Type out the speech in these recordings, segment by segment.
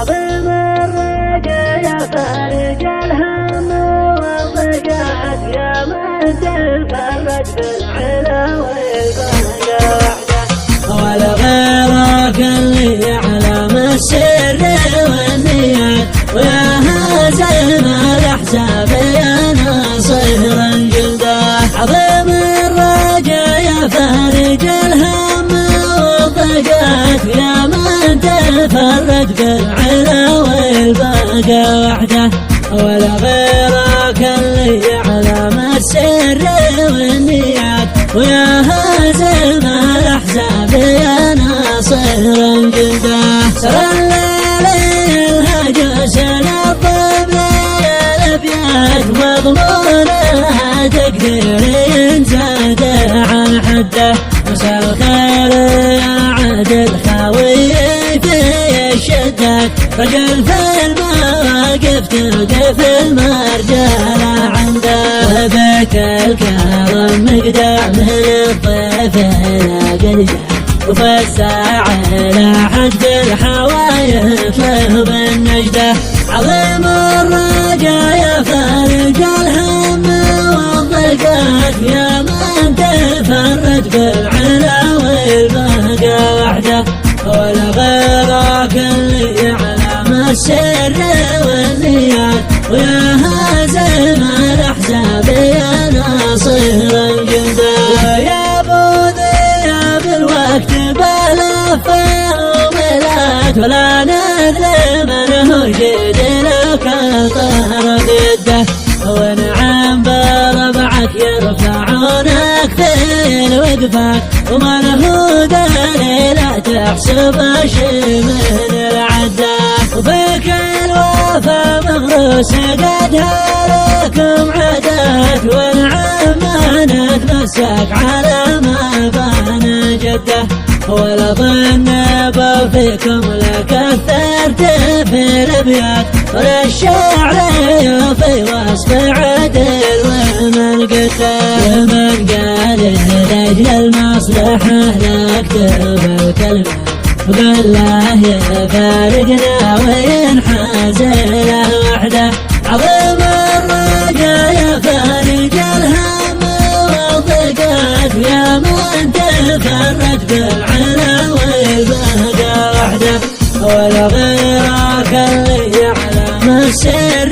عظيم الرجا فارج الهم والضيقات يا من تفرج بالعلا والبهجة ولا غيرك اللي يعلم السر والنيات ويا هازم الاحزاب يا ناصر الجلده عظيم الرجا يا فارج الهم والضيقات يا من تفرج بالعلا والبهجة وحده ولا غيرك اللي يعلم السر والنيات ويا هازم الاحزاب يا ناصر الجلده سر الليل الهجس الضب الابيات مضمونها تقدر ينزاد عن حده مساء الخير يا عدل خاوي في الشدات رجل في المواقف تقف المرجله عنده بيت الكرم مقدع من الضيف لا وفي الساعة لاحت في الحوايط له بالنجدة عظيم الرجا يا فارج الهم والضيقات يا من تفرج بالعلا والبهجة وحده ولا غيرك اللي يعلم السر والنيات ويا هازم الاحزاب يا ناصر الجلده يا ابو ذئب الوقت بلفه وملات ولا نذل من هو جد لك طهر ضده ونعم بربعك يرفعونك في الوقفات ومن هو داري لا تحسب شي من العده وفيك الوفا مغروس قدها لكم عادات ونعم ما نتمسك على ما بان جده ولا ظن فيكم لكثرت في الابيات ولا الشعر في وصف عدل ومن قتل ومن قال لاجل المصلحه نكتب الكلمه وقال له يفارقنا وينحاز له وحده عظيم الرجا يا فارج الهم والضيقات يا من تفرج بالعلا والبهجة وحده ولا غيرك اللي يعلم السر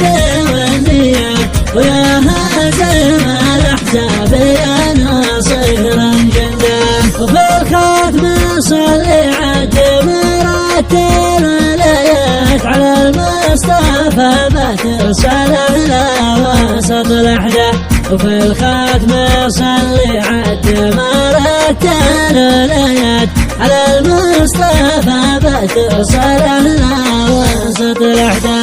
والنيات ويا هازم الاحزاب يا ناصر الجنده وفي الختم صلي عد مرتل الايات على المصطفى ما ترسل الى وسط الوحده وفي الختم صلي عد مرتل الايات على المصطفى ما ترسل الى وسط الوحده